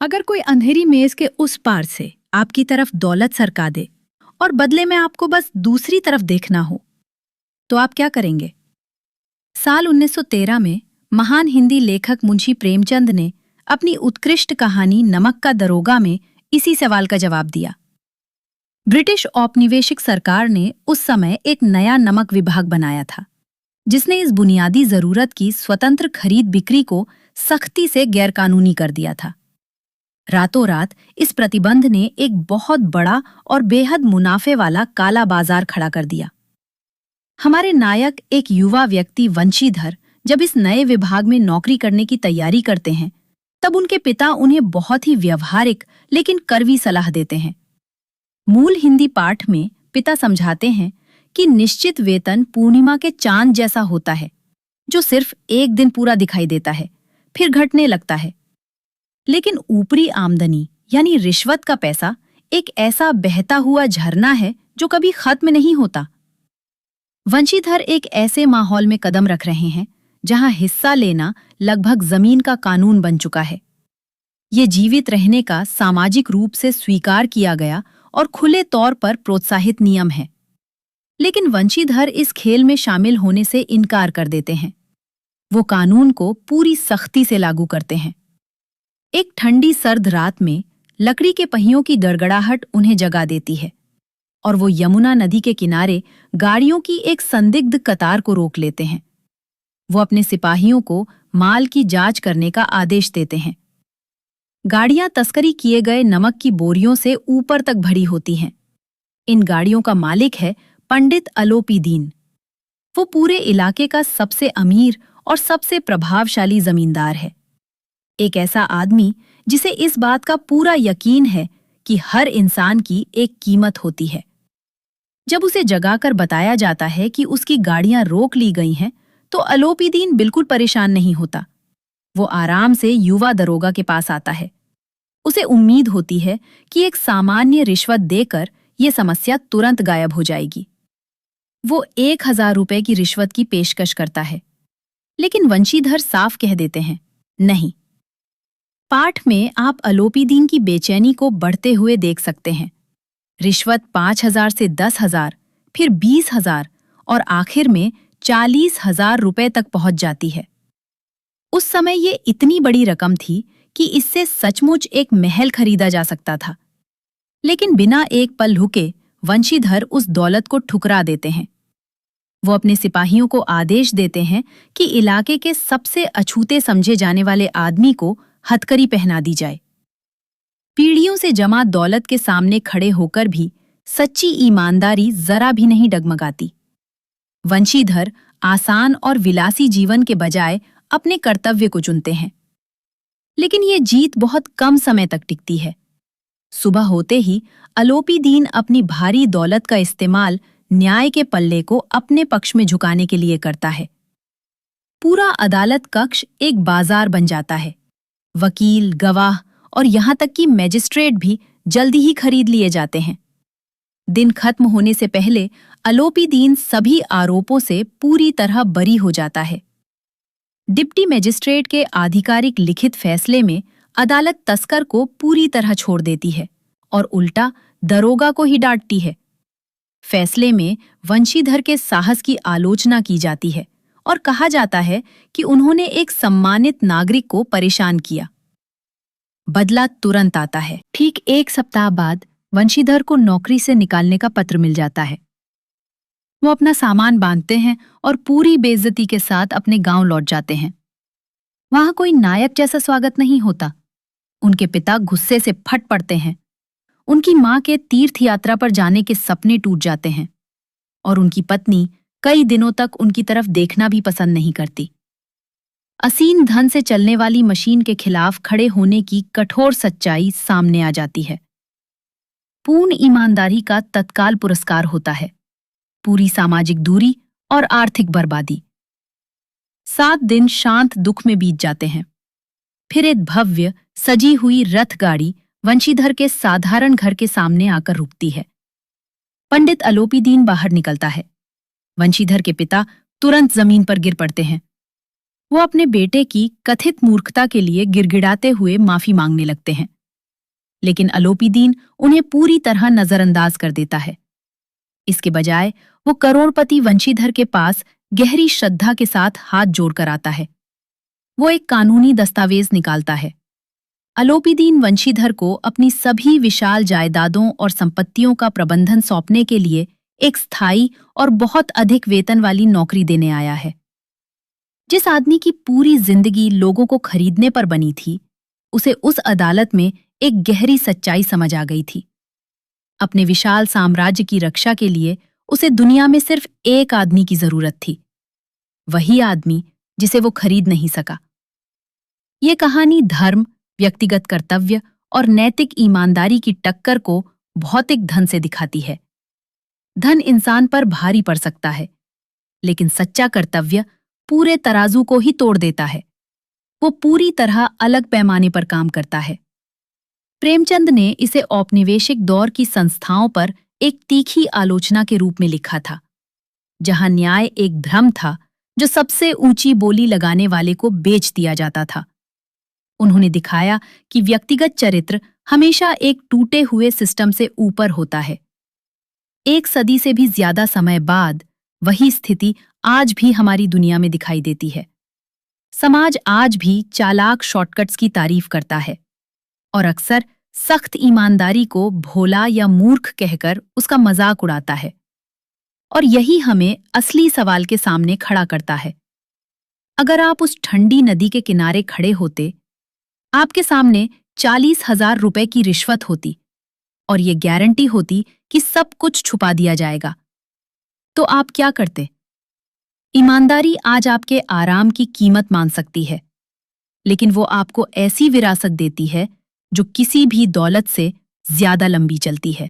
अगर कोई अंधेरी मेज के उस पार से आपकी तरफ दौलत सरका दे और बदले में आपको बस दूसरी तरफ देखना हो, तो आप क्या करेंगे? साल 1913 में महान हिंदी लेखक मुंशी प्रेमचंद ने अपनी उत्कृष्ट कहानी नमक का दरोगा में इसी सवाल का जवाब दिया। ब्रिटिश औपनिवेशिक सरकार ने उस समय एक नया नमक विभाग बनाया था, जिसने इस बुनियादी जरूरत की स्वतंत्र खरीद बिक्री को सख्ती से गैरकानूनी कर दिया था। रातों रात इस प्रतिबंध ने एक बहुत बड़ा और बेहद मुनाफे वाला काला बाजार खड़ा कर दिया। हमारे नायक एक युवा व्यक्ति वंशीधर जब इस नए विभाग में नौकरी करने की तैयारी करते हैं, तब उनके पिता उन्हें बहुत ही व्यवहारिक लेकिन कड़वी सलाह देते हैं। मूल हिंदी पाठ में पिता समझाते हैं कि निश्चित वेतन पूर्णिमा के चांद जैसा होता है, जो सिर्फ एक दिन पूरा दिखाई देता है, फिर घटने लगता है। लेकिन ऊपरी आमदनी यानी रिश्वत का पैसा एक ऐसा बहता हुआ झरना है जो कभी खत्म नहीं होता। वंशीधर एक ऐसे माहौल में कदम रख रहे हैं जहां हिस्सा लेना लगभग जमीन का कानून बन चुका है। ये जीवित रहने का सामाजिक रूप से स्वीकार किया गया और खुले तौर पर प्रोत्साहित नियम है। लेकिन वंशीधर इस खेल में शामिल होने से इनकार कर देते हैं। वो कानून को पूरी सख्ती से लागू करते हैं। एक ठंडी सर्द रात में लकड़ी के पहियों की गड़गड़ाहट उन्हें जगा देती है और वो यमुना नदी के किनारे गाड़ियों की एक संदिग्ध कतार को रोक लेते हैं। वो अपने सिपाहियों को माल की जांच करने का आदेश देते हैं। गाड़ियां तस्करी किए गए नमक की बोरियों से ऊपर तक भरी होती हैं। इन गाड़ियों का मालिक है पंडित अलोपी दीन। वो पूरे इलाके का सबसे अमीर और सबसे प्रभावशाली जमींदार है। एक ऐसा आदमी जिसे इस बात का पूरा यकीन है कि हर इंसान की एक कीमत होती है। जब उसे जगाकर बताया जाता है कि उसकी गाड़ियां रोक ली गई हैं, तो अलोपी दीन बिल्कुल परेशान नहीं होता। वो आराम से युवा दरोगा के पास आता है। उसे उम्मीद होती है कि एक सामान्य रिश्वत देकर ये समस्या तुरंत गायब हो जाएगी। वो 1000 रुपए की रिश्वत की पेशकश करता है, लेकिन वंशीधर साफ कह देते हैं, नहीं। पाठ में आप अलोपी दीन की बेचैनी को बढ़ते हुए देख सकते हैं। रिश्वत 5000 से 10,000, फिर 20,000 और आखिर में 40,000 रुपए तक पहुंच जाती है। उस समय ये इतनी बड़ी रकम थी कि इससे सचमुच एक महल खरीदा जा सकता था। लेकिन बिना एक पल रुके वंशीधर उस दौलत को ठुकरा देते हैं। वो अपने सिपाहियों को आदेश देते हैं कि इलाके के सबसे अछूते समझे जाने वाले आदमी को हथकड़ी पहना दी जाए। पीढ़ियों से जमा दौलत के सामने खड़े होकर भी सच्ची ईमानदारी जरा भी नहीं डगमगाती। वंशीधर आसान और विलासी जीवन के बजाय अपने कर्तव्य को चुनते हैं। लेकिन ये जीत बहुत कम समय तक टिकती है। सुबह होते ही अलोपी दीन अपनी भारी दौलत का इस्तेमाल न्याय के पल्ले को अपने पक्ष में झुकाने के लिए करता है। पूरा अदालत कक्ष एक बाजार बन जाता है। वकील, गवाह और यहां तक कि मैजिस्ट्रेट भी जल्दी ही खरीद लिए जाते हैं। दिन खत्म होने से पहले अलोपी दीन सभी आरोपों से पूरी तरह बरी हो जाता है। डिप्टी मैजिस्ट्रेट के आधिकारिक लिखित फैसले में अदालत तस्कर को पूरी तरह छोड़ देती है और उल्टा दरोगा को ही डांटती है। फैसले में वंशीधर के साहस की आलोचना की जाती है और कहा जाता है कि उन्होंने एक सम्मानित नागरिक को परेशान किया। बदला तुरंत आता है। ठीक 1 सप्ताह बाद वंशीधर को नौकरी से निकालने का पत्र मिल जाता है। वो अपना सामान बांधते हैं और पूरी बेइज्जती के साथ अपने गांव लौट जाते हैं। वहां कोई नायक जैसा स्वागत नहीं होता। उनके पिता गुस्से से फट पड़ते हैं। उनकी मां के तीर्थ यात्रा पर जाने के सपने टूट जाते हैं और उनकी पत्नी कई दिनों तक उनकी तरफ देखना भी पसंद नहीं करती। असीम धन से चलने वाली मशीन के खिलाफ खड़े होने की कठोर सच्चाई सामने आ जाती है। पूर्ण ईमानदारी का तत्काल पुरस्कार होता है, पूरी सामाजिक दूरी और आर्थिक बर्बादी। 7 दिन शांत दुख में बीत जाते हैं। फिर एक भव्य सजी हुई रथ गाड़ी वंशीधर के साधारण घर के सामने आकर रुकती है। पंडित अलोपी दीन बाहर निकलता है। वंशीधर के पिता तुरंत जमीन पर गिर पड़ते हैं। वो अपने बेटे की कथित मूर्खता के लिए गिड़गिड़ाते हुए माफी मांगने लगते हैं। लेकिन अलोपीदीन उन्हें पूरी तरह नजरअंदाज कर देता है। इसके बजाय वो करोड़पति वंशीधर के पास गहरी श्रद्धा के साथ हाथ जोड़कर आता है। वो एक कानूनी दस्तावेज निकालता है। अलोपीदीन वंशीधर को अपनी सभी विशाल जायदादों और संपत्तियों का प्रबंधन सौंपने के लिए एक स्थायी और बहुत अधिक वेतन वाली नौकरी देने आया है। जिस आदमी की पूरी जिंदगी लोगों को खरीदने पर बनी थी, उसे उस अदालत में एक गहरी सच्चाई समझ आ गई थी। अपने विशाल साम्राज्य की रक्षा के लिए उसे दुनिया में सिर्फ एक आदमी की जरूरत थी, वही आदमी जिसे वो खरीद नहीं सका। ये कहानी धर्म, व्यक्तिगत कर्तव्य और नैतिक ईमानदारी की टक्कर को भौतिक धन से दिखाती है। धन इंसान पर भारी पड़ सकता है, लेकिन सच्चा कर्तव्य पूरे तराजू को ही तोड़ देता है। वो पूरी तरह अलग पैमाने पर काम करता है। प्रेमचंद ने इसे औपनिवेशिक दौर की संस्थाओं पर एक तीखी आलोचना के रूप में लिखा था, जहां न्याय एक भ्रम था जो सबसे ऊंची बोली लगाने वाले को बेच दिया जाता था। उन्होंने दिखाया कि व्यक्तिगत चरित्र हमेशा एक टूटे हुए सिस्टम से ऊपर होता है। एक सदी से भी ज्यादा समय बाद वही स्थिति आज भी हमारी दुनिया में दिखाई देती है। समाज आज भी चालाक शॉर्टकट्स की तारीफ करता है और अक्सर सख्त ईमानदारी को भोला या मूर्ख कहकर उसका मजाक उड़ाता है। और यही हमें असली सवाल के सामने खड़ा करता है। अगर आप उस ठंडी नदी के किनारे खड़े होते, आपके सामने 40,000 रुपए की रिश्वत होती और ये गारंटी होती कि सब कुछ छुपा दिया जाएगा, तो आप क्या करते? ईमानदारी आज आपके आराम की कीमत मान सकती है, लेकिन वो आपको ऐसी विरासत देती है जो किसी भी दौलत से ज्यादा लंबी चलती है।